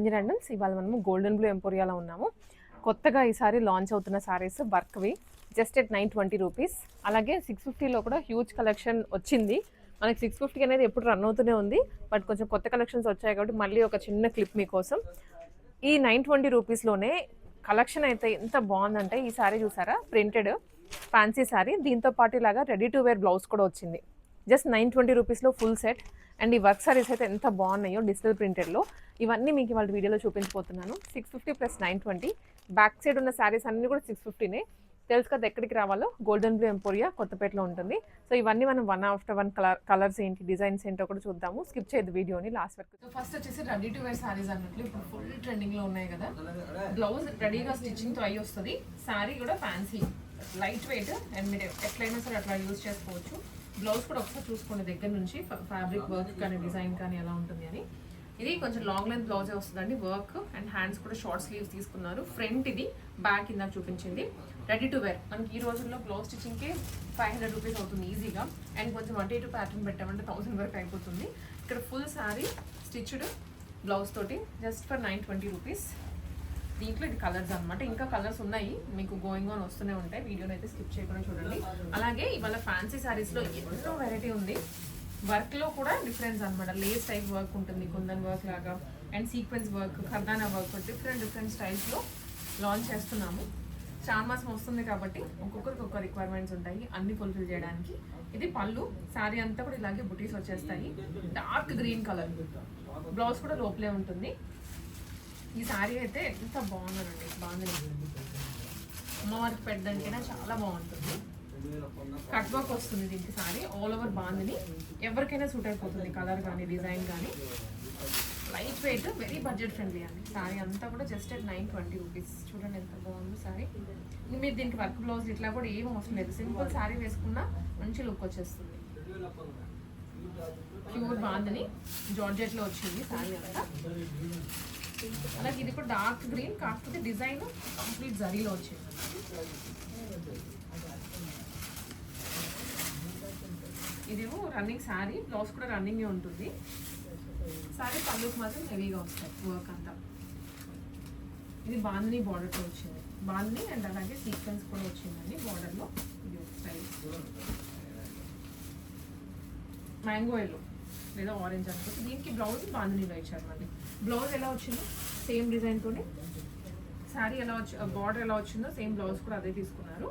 Lavanya randoms. ఇవాళ మనము golden blue ఎంపోరియాలో ఉన్నాము. కొత్తగా ఈసారి లాంచ్ అవుతున్న సారీస్ వర్క్వి జస్ట్ ఎట్ 920 రూపీస్. అలాగే 650లో కూడా హ్యూజ్ కలెక్షన్ వచ్చింది. మనకి 650 అనేది ఎప్పుడు రన్ అవుతూనే ఉంది, బట్ కొంచెం కొత్త కలెక్షన్స్ వచ్చాయి కాబట్టి మళ్ళీ ఒక చిన్న క్లిప్ మీకోసం. ఈ 920 రూపీస్లోనే కలెక్షన్ అయితే ఎంత బాగుందంటే, ఈ సారీ చూసారా, ప్రింటెడ్ ఫ్యాన్సీ సారీ, దీంతో పాటు ఇలాగా రెడీ టు వేర్ బ్లౌజ్ కూడా వచ్చింది. జస్ట్ 920 రూపీస్లో ఫుల్ సెట్. అండ్ ఈ వర్క్ సారీస్ అయితే ఎంత బాగున్నాయో డిజిటల్ ప్రింటెడ్లో. ఇవన్నీ మీకు ఇవాళ వీడియోలో చూపించబోతున్నాను. 650 ప్లస్ 920. బ్యాక్ సైడ్ ఉన్న శారీస్ అన్నీ కూడా 650నే. తెలుసు కదా ఎక్కడికి రావాలో, గోల్డెన్ బ్లూ ఎంపోరియా కొత్తపేటలో ఉంటుంది. సో ఇవన్నీ మనం వన్ ఆఫ్టర్ వన్ కలర్స్ ఏంటి, డిజైన్స్ ఏంటో కూడా చూద్దాము. స్కిప్ చేయదు వీడియోని లాస్ట్ వరకు. సో ఫస్ట్ వచ్చేసి రెడీ టు వేర్ శారీస్ అన్నట్లు ఇప్పుడు ఫుల్ ట్రెండింగ్లో ఉన్నాయి కదా. బ్లౌజ్ రెడీగా స్టిచ్చింగ్తో అయ్యి వస్తుంది. శారీ కూడా ఫ్యాన్సీ లైట్ వెయిట్, అండ్ మీరు ఎట్లయినా సరే అట్లా యూజ్ చేసుకోవచ్చు. బ్లౌజ్ కూడా ఒకసారి చూసుకోండి దగ్గర నుంచి, ఫ్యాబ్రిక్ వర్క్ కానీ డిజైన్ కానీ ఎలా ఉంటుంది అని. ఇది కొంచెం లాంగ్ లెంత్ బ్లౌజే వస్తుందండి, వర్క్ అండ్ హ్యాండ్స్ కూడా షార్ట్ స్లీవ్స్ తీసుకున్నారు. ఫ్రంట్ ఇది, బ్యాక్ ఇందాక చూపించింది. రెడీ టు వేర్ మనకి ఈ రోజుల్లో బ్లౌజ్ స్టిచ్చింగ్కి 500 రూపీస్ అవుతుంది ఈజీగా. అండ్ కొంచెం అటు ఇటు ప్యాటర్న్ పెట్టామంటే 1000 వరకు అయిపోతుంది. ఇక్కడ ఫుల్ శారీ స్టిచ్డ్ బ్లౌజ్ తోటి జస్ట్ ఫర్ 920 రూపీస్. దీంట్లో ఇది కలర్స్ అనమాట, ఇంకా కలర్స్ ఉన్నాయి, మీకు గోయింగ్ ఆన్ వస్తూనే ఉంటాయి. వీడియోని అయితే స్కిప్ చేయకుండా చూడండి. అలాగే ఇవాళ ఫ్యాన్సీ శారీస్లో ఎన్నో వెరైటీ ఉంది. వర్క్లో కూడా డిఫరెన్స్ అనమాట. లేస్ టైప్ వర్క్ ఉంటుంది, కుందన్ వర్క్ లాగా, అండ్ సీక్వెన్స్ వర్క్, ఖర్దానా వర్క్, డిఫరెంట్ స్టైల్స్లో లాంచ్ చేస్తున్నాము. చార్మాసం వస్తుంది కాబట్టి ఒక్కొక్కరికి ఒక్కొక్క రిక్వైర్మెంట్స్ ఉంటాయి, అన్ని ఫుల్ఫిల్ చేయడానికి. ఇది పళ్ళు, శారీ అంతా కూడా ఇలాగే బుటీస్ వచ్చేస్తాయి. డార్క్ గ్రీన్ కలర్, బ్లౌజ్ కూడా లోపలే ఉంటుంది. ఈ శారీ అయితే ఎంత బాగుందండి, బాగుంది. అమ్మవారికి పెట్టడానికైనా చాలా బాగుంటుంది. కట్ వర్క్ వస్తుంది దీనికి. శారీ ఆల్ ఓవర్ బాగుంది, ఎవరికైనా సూట్ అయిపోతుంది. కలర్ కానీ డిజైన్ కానీ light weight, very budget friendly అండి. శారీ అంతా కూడా జస్ట్ ఎట్ 920 రూపీస్. చూడండి ఎంత బాగుంది శారీ. మీరు దీనికి వర్క్ బ్లౌజ్ ఇట్లా కూడా ఏం అవసరం లేదు, సింపుల్ శారీ వేసుకున్నా మంచి లుక్ వచ్చేస్తుంది. ప్యూర్ బాగుందని జార్జెట్లో వచ్చింది శారీ అంతా. అలాగే ఇది కూడా డార్క్ గ్రీన్, కాకపోతే డిజైన్ కంప్లీట్ జరీలో వచ్చింది. ఇదేమో రన్నింగ్ శారీ, బ్లౌజ్ కూడా రన్నింగే ఉంటుంది. శారీ పళ్ళుకి మాత్రం హెవీగా వస్తాయి వర్క్ అంతా. ఇది బాందిని బార్డర్తో వచ్చింది, బాందిని అండ్ అలాగే సీక్వెన్స్ కూడా వచ్చిందండి బార్డర్లో. ఇది ఒక స్టైల్ మ్యాంగో ఎల్లో లేదా ఆరెంజ్ అనుకోవచ్చు. దీనికి బ్లౌజ్ బాందినీలో ఇచ్చారు. మళ్ళీ బ్లౌజ్ ఎలా వచ్చిందో సేమ్ డిజైన్తోనే, శారీ ఎలా వచ్చి బార్డర్ ఎలా వచ్చిందో సేమ్ బ్లౌజ్ కూడా అదే తీసుకున్నారు.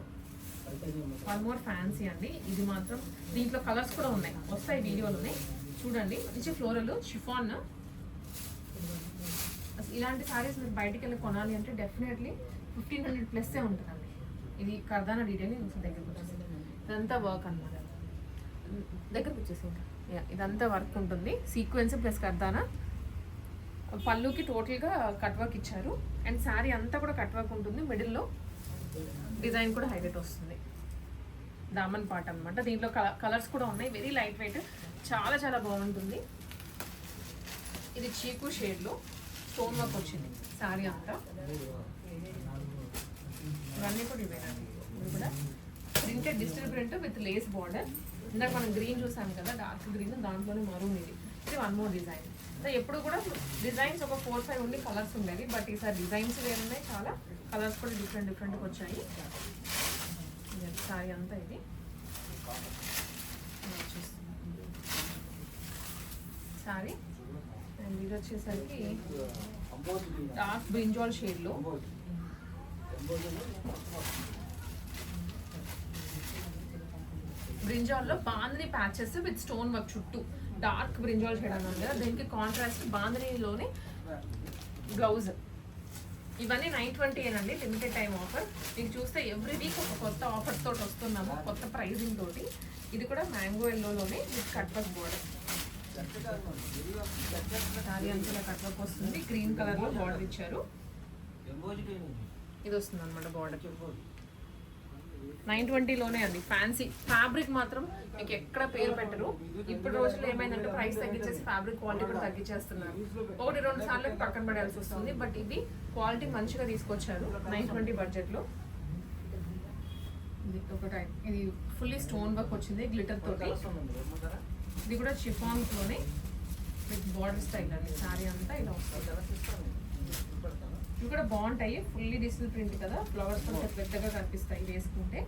వన్ మోర్ ఫ్యాన్సీ అండి. ఇది మాత్రం దీంట్లో కలర్స్ కూడా ఉన్నాయి, వస్తాయి వీడియోలోనే చూడండి. మంచి ఫ్లోరల్ షిఫాన్. ఇలాంటి శారీస్ మీరు బయటికి వెళ్ళి కొనాలి అంటే డెఫినెట్లీ 1500 ప్లస్సే ఉంటుందండి. ఇది కర్దానా డీటెయిల్ దగ్గరకు వచ్చేసి ఇదంతా వర్క్ అనమాట. దగ్గరకు వచ్చేసి ఇంకా ఇదంతా వర్క్ ఉంటుంది, సీక్వెన్స్ ప్లస్ కర్దానా. పళ్ళుకి టోటల్గా కట్ వర్క్ ఇచ్చారు, అండ్ శారీ అంతా కూడా కట్ వర్క్ ఉంటుంది. మిడిల్లో డిజైన్ కూడా హైలైట్ వస్తుంది. దామన్ పార్ట్ అనమాట. దీంట్లో కలర్స్ కూడా ఉన్నాయి, వెరీ లైట్ వెయిట్, చాలా చాలా బాగుంటుంది. ఇది చీకు షేడ్లో స్టోన్ వర్క్ వచ్చింది శారీ అంతా. ఇవన్నీ కూడా ఇవేనండి. ఇవి కూడా printed digital print with lace border. ఇందాక మనం గ్రీన్ చూసాము కదా, డార్క్ గ్రీన్, దాంట్లోనే మరూన్. ఇది వన్ మోర్ డిజైన్. సో ఎప్పుడు కూడా డిజైన్స్ ఒక 4-5 ఉండి కలర్స్ ఉండేది, బట్ ఈసారి డిజైన్స్ వేరున్నాయి, చాలా కలర్స్ కూడా డిఫరెంట్గా వచ్చాయి. సారీ అంతా ఇది సారీ. అండ్ ఇది వచ్చేసరికి డార్క్ బ్రింజాల్ షేడ్లో బ్రింజాల్లో bandhani patches with stone work చుట్టూ. డార్క్ బ్రింజాల్ షేడ్ అన్నాను కదా, దీనికి కాంట్రాస్ట్ బాందినిలోనే బ్లౌజ్. ఇవన్నీ 920 ఏనండి, లిమిటెడ్ టైం ఆఫర్. మీకు చూస్తే ఎవ్రీ వీక్ ఒక కొత్త ఆఫర్ తోటి వస్తున్నాము, కొత్త ప్రైజింగ్ తోటి. ఇది కూడా మ్యాంగో ఎల్లోలోనే with cut work border. Sari అంతా కట్ వర్క్ వస్తుంది, గ్రీన్ కలర్లో బార్డర్ ఇచ్చారు. ఇది వస్తుంది అనమాట బార్డర్. 920లోనే అండి. ఫ్యాన్సీ ఫ్యాబ్రిక్ మాత్రం మీకు ఎక్కడ పేరు పెట్టరు. ఇప్పుడు రోజుల్లో ఏమైందంటే ప్రైస్ తగ్గించేసి ఫ్యాబ్రిక్ క్వాలిటీ కూడా తగ్గించేస్తున్నారు. 1-2 సార్లు పక్కన పడాల్సి వస్తుంది, బట్ ఇది క్వాలిటీ మంచిగా తీసుకొచ్చారు 920 బడ్జెట్లో. ఇది ఒక టైప్, ఇది ఫుల్లీ స్టోన్ వర్క్ వచ్చింది గ్లిటర్ తోటి. ఇది కూడా షిఫాన్లోనే విత్ బార్డర్ స్టైల్ అండి. శారీ అంతా ఇలా వస్తుంది. కూడా బాగుంటాయి, ఫుల్లీ డిజిటల్ ప్రింట్ కదా, ఫ్లవర్స్ కొంచెం పెద్దగా కనిపిస్తాయి వేసుకుంటే.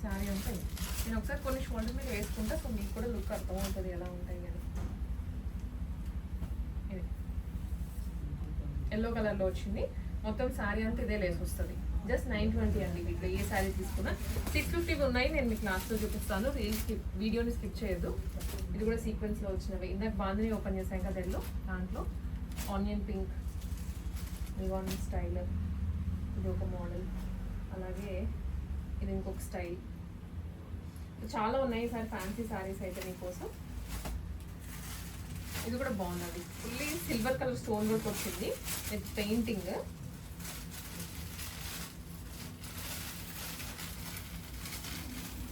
శారీ అంతా నేను ఒకసారి కొన్ని షోల్డర్ మీద వేసుకుంటా, సో మీకు కూడా లుక్ అర్థమవుతుంది ఎలా ఉంటాయి అని. ఇది ఎల్లో కలర్లో వచ్చింది, మొత్తం శారీ అంతా ఇదే లేస్ వస్తుంది. జస్ట్ 920 అండి. వీటిలో ఏ శారీ తీసుకున్నా 650 ఉన్నాయి. నేను మీకు లాస్ట్లో చూపిస్తాను, వీడియోని స్కిప్ చేయొద్దు. ఇది కూడా సీక్వెన్స్లో వచ్చినవి. ఇందాక బాందిని ఓపెన్ చేసాం కదా ఎల్లో, దాంట్లో ఆనియన్ పింక్, రివాన్ స్టైల్, ఇది ఒక మోడల్, అలాగే ఇది ఇంకొక స్టైల్. చాలా ఉన్నాయి ఈసారి ఫ్యాన్సీ శారీస్ అయితే మీకోసం. ఇది కూడా బాగున్నది, fully silver colour stone work వచ్చింది విత్ పెయింటింగ్.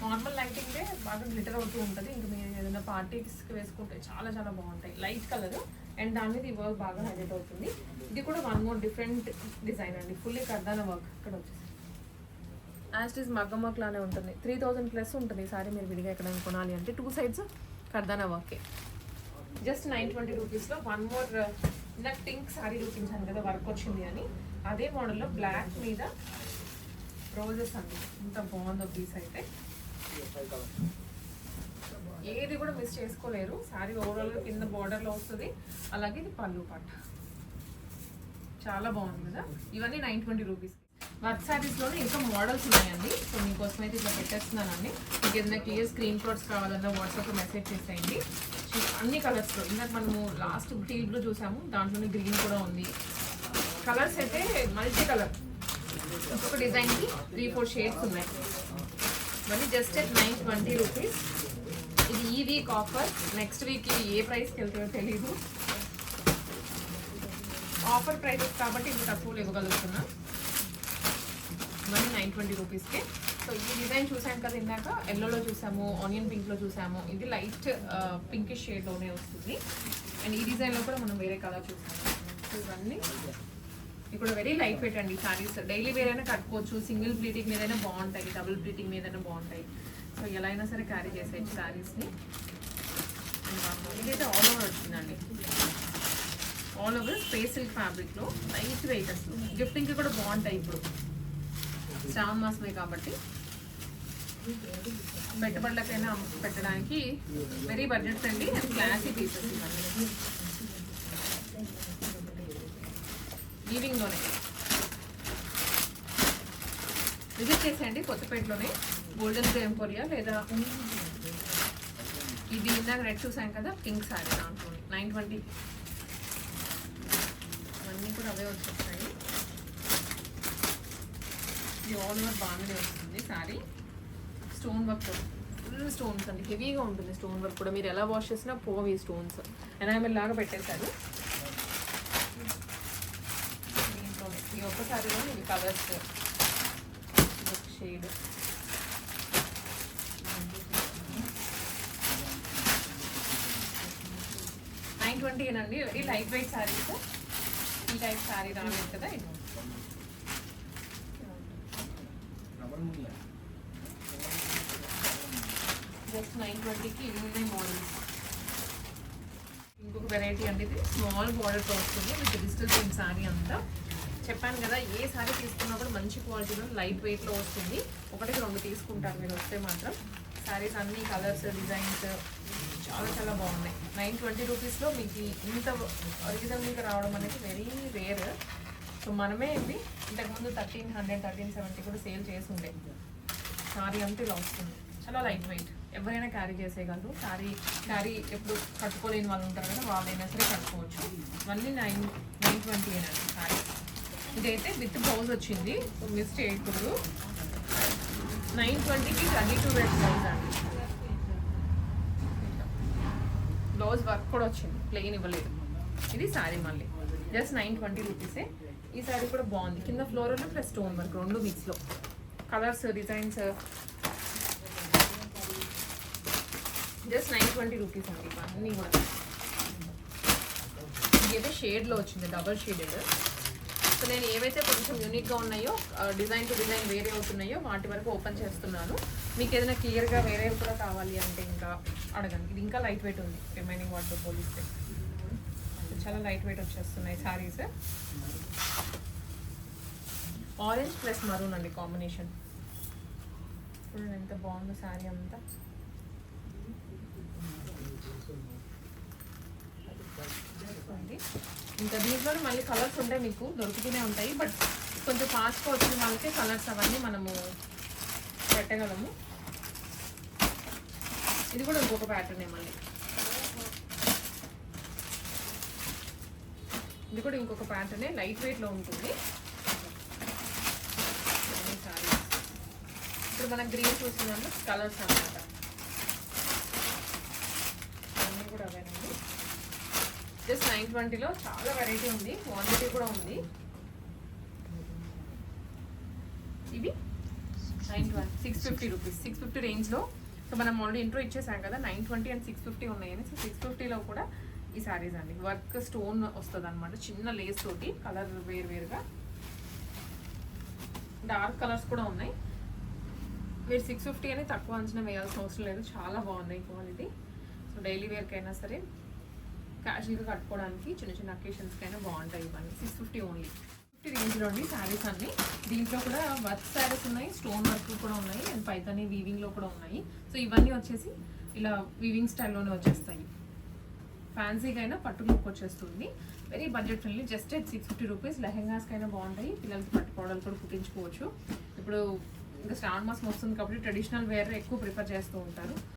నార్మల్ లైటింగే బాగా గ్లిటర్ అవుతూ ఉంటుంది. ఇంకా మీరు ఏదైనా పార్టీస్కి వేసుకుంటే చాలా చాలా బాగుంటాయి. లైట్ కలర్ అండ్ దాని మీద ఈ వర్క్ బాగా హైలైట్ అవుతుంది. ఇది కూడా వన్ మోర్ డిఫరెంట్ డిజైన్ అండి, ఫుల్లీ కర్దానా వర్క్. ఇక్కడ వచ్చేసి యాజ్ ఇస్ మగ్గం వర్క్ లానే ఉంటుంది. 3000 ప్లస్ ఉంటుంది ఈ సారీ మీరు విడిగా ఎక్కడైనా కొనాలి అంటే. 2 సైడ్స్ కర్దానా వర్కే. జస్ట్ 920 రూపీస్లో వన్ మోర్. నాకు పింక్ సారీ చూపించాను కదా వర్క్ వచ్చింది అని, అదే మోడల్లో బ్లాక్ మీద రోజెస్ అండి. ఇంత బాగుందో పీస్ అయితే, ఏది కూడా మిస్ చేసుకోలేరు. శారీ ఓవరాల్గా కింద బార్డర్లో వస్తుంది, అలాగే ఇది పళ్ళు పట్ట. చాలా బాగుంది కదా. ఇవన్నీ 920 రూపీస్. వర్క్ శారీస్లోనే ఇంకా మోడల్స్ ఉన్నాయండి, సో మీకోసం అయితే ఇట్లా పెట్టేస్తున్నానండి. మీకు ఏదైనా క్లియర్ స్క్రీన్ షాట్స్ కావాలన్నా వాట్సాప్లో మెసేజ్ చేసేయండి. అన్ని కలర్స్లో, ఇందాక మనము లాస్ట్ టీల్ బ్లూ చూసాము, దాంట్లోనే గ్రీన్ కూడా ఉంది. కలర్స్ అయితే మల్టీ కలర్, ఒక్కొక్క డిజైన్కి 3-4 షేడ్స్ ఉన్నాయి. ఇవన్నీ జస్ట్ at 920 రూపీస్. ఇది ఈ వీక్ ఆఫర్, నెక్స్ట్ వీక్ ఏ ప్రైస్కి వెళ్తుందో తెలీదు. ఆఫర్ ప్రైసెస్ కాబట్టి ఇది తక్కువలో ఇవ్వగలుగుతున్నా. ఇవన్నీ 920 రూపీస్కే. సో ఈ డిజైన్ చూసాం కదా ఇందాక, ఎల్లోలో చూసాము, ఆనియన్ పింక్లో చూసాము, ఇది లైట్ పింకిష్ షేడ్లోనే వస్తుంది. అండ్ ఈ డిజైన్లో కూడా మనం వేరే కలర్ చూసాము. సో ఇవన్నీ ఇప్పుడు వెరీ లైట్ వెయిట్ అండి శారీస్. డైలీ వేర్ అయినా కట్టుకోవచ్చు, సింగిల్ ప్లీటింగ్ మీదైనా బాగుంటాయి, డబుల్ ప్లీటింగ్ మీదైనా బాగుంటాయి. సో ఎలా అయినా సరే క్యారీ చేసేయచ్చు శారీస్ని. ఇదైతే ఆల్ ఓవర్ వచ్చిందండి, ఆల్ ఓవర్ స్పేస్ సిల్క్ ఫ్యాబ్రిక్లో లైట్ వెయిట్ అసలు. గిఫ్టింగ్కి కూడా బాగుంటాయి. ఇప్పుడు శ్రావణ మాసమే కాబట్టి పెట్టుబడులకైనా పెట్టడానికి very budget friendly and classy pieces ఇవన్నీ. వీవింగ్లోనే విజిట్ చేసేయండి కొత్తపేటలోనే, గోల్డెన్ బ్లూ ఎంపోరియా, లేదా ఇది ఇందాక రెడ్ చూసాం కదా పింక్ శారీ, దాంట్లో 920. అన్నీ కూడా అవే వచ్చేస్తాయి. ఇది ఆల్ ఓవర్ బాగానే వస్తుంది sari. Stone work, full stones అండి, హెవీగా ఉంటుంది స్టోన్ వర్క్ కూడా. మీరు ఎలా వాష్ చేసినా పోవి స్టోన్స్, ఎనామెల్ లాగా పెట్టేశారు. దీంట్లోనే ఈ ఒక్కసారిలో ఇవి కలర్స్, షేడ్. $920 ఏనండి. Very light weight saris. ఈ టైప్ శారీ రాలేదు కదా ఇది. జస్ట్ 920కి ఇవి ఉన్నాయి మోడల్స్. ఇంకొక వెరైటీ అండి, ఇది స్మాల్ బార్డర్తో వస్తుంది విత్ డిజిటల్ ప్రింట్ శారీ అంతా. చెప్పాను కదా ఏ శారీ తీసుకున్నా కూడా మంచి క్వాలిటీలో లైట్ వెయిట్లో వస్తుంది. 1-2 తీసుకుంటారు మీరు వస్తే మాత్రం. శారీస్ అన్ని కలర్స్, డిజైన్స్ చాలా చాలా బాగున్నాయి. 920 రూపీస్లో మీకు ఇంత రీజనబుల్గా రావడం అనేది వెరీ రేర్. సో మనమే ఇది ఇంతకుముందు 1300, 1370 కూడా సేల్ చేసి ఉండే. శారీ అంతా ఇలా వస్తుంది, చాలా లైట్ వెయిట్, ఎవరైనా క్యారీ చేసేయగలరు. క్యారీ ఎప్పుడు కట్టుకోలేని వాళ్ళు ఉంటారు కదా, వాళ్ళైనా సరే కట్టుకోవచ్చు. ఇవన్నీ 920 ఏనండి శారీ. ఇదైతే విత్ బ్లౌజ్ వచ్చింది, మిస్ చేయకూడదు. 920కి రెడీ టు వేర్ బ్లౌజ్ అండి. బ్లౌజ్ వర్క్ కూడా వచ్చింది, ప్లెయిన్ ఇవ్వలేదు. ఇది శారీ మళ్ళీ జస్ట్ 920 రూపీసే. ఈ శారీ కూడా బాగుంది, కింద ఫ్లోరల్ ప్లస్ స్టోన్ వర్క్ 2 మిక్స్లో. కలర్స్, డిజైన్స్ జస్ట్ 920 రూపీస్ అండి. ఇవన్నీ కూడా ఇదైతే షేడ్లో వచ్చింది, డబల్ షేడెడ్. సో నేను ఏవైతే కొంచెం యూనిక్గా ఉన్నాయో, డిజైన్ టు డిజైన్ వేరే అవుతున్నాయో వాటి వరకు ఓపెన్ చేస్తున్నాను. మీకు ఏదైనా క్లియర్గా వేరే కూడా కావాలి అంటే ఇంకా అడగండి. ఇది ఇంకా లైట్ వెయిట్ ఉంది రిమైనింగ్ వాటితో పోలిస్తే. చాలా లైట్ వెయిట్ వచ్చేస్తున్నాయి శారీస్. ఆరెంజ్ ప్లస్ మరూన్ అండి కాంబినేషన్. చూడండి ఎంత బాగుందో శారీ అంతా. ఇంకా దీంట్లో మళ్ళీ కలర్స్ ఉంటాయి, మీకు దొరుకుతూనే ఉంటాయి. బట్ కొంచెం ఫాస్ట్గా వచ్చిన వాళ్ళకి కలర్స్ అవన్నీ మనము పెట్టగలము. ఇది కూడా ఇంకొక ప్యాటర్నే మళ్ళీ. ఇది కూడా ఇంకొక ప్యాటర్నే, లైట్ వెయిట్లో ఉంటుంది. ఇప్పుడు మనం గ్రీన్ చూస్తున్నాము కలర్స్ అన్నమాట. అన్నీ కూడా అవేనండి. జస్ట్ 920లో చాలా వెరైటీ ఉంది, క్వాంటిటీ కూడా ఉంది. ఇవి 650 రూపీస్, 650 రేంజ్లో. సో మనం ఆల్రెడీ ఇంట్రో ఇచ్చేసాం కదా, 920 అండ్ 650 ఉన్నాయని. సో 650లో కూడా ఈ శారీస్ అండి. వర్క్ స్టోన్ వస్తుంది అనమాట, చిన్న లేస్ తోటి. కలర్ వేరుగా డార్క్ కలర్స్ కూడా ఉన్నాయి. మీరు 650 అని తక్కువ అంచనా వేయాల్సిన అవసరం లేదు, చాలా బాగున్నాయి క్వాలిటీ. సో డైలీ వేర్కైనా సరే, క్యాషువల్గా కట్టుకోవడానికి, చిన్న చిన్న అకేషన్స్కి అయినా బాగుంటాయి ఇవన్నీ. 650 ఓన్లీ. 50 రేంజ్లో అండి శారీస్ అన్ని. దీంట్లో కూడా వర్క్ శారీస్ ఉన్నాయి, స్టోన్ వర్క్ కూడా ఉన్నాయి, అండ్ పైతాని వీవింగ్లో కూడా ఉన్నాయి. సో ఇవన్నీ వచ్చేసి ఇలా వీవింగ్ స్టైల్లోనే వచ్చేస్తాయి. ఫ్యాన్సీగా అయినా పట్టు లుక్ వచ్చేస్తుంది. Very budget friendly, just 650 rupees. లెహెంగాస్కి అయినా బాగుంటాయి, పిల్లలకి పట్టుకోవడాలు కూడా కుట్టించుకోవచ్చు. ఇప్పుడు ఇంకా శ్రావణ మాసం వస్తుంది కాబట్టి ట్రెడిషనల్ వేర్ ఎక్కువ ప్రిఫర్ చేస్తూ ఉంటారు.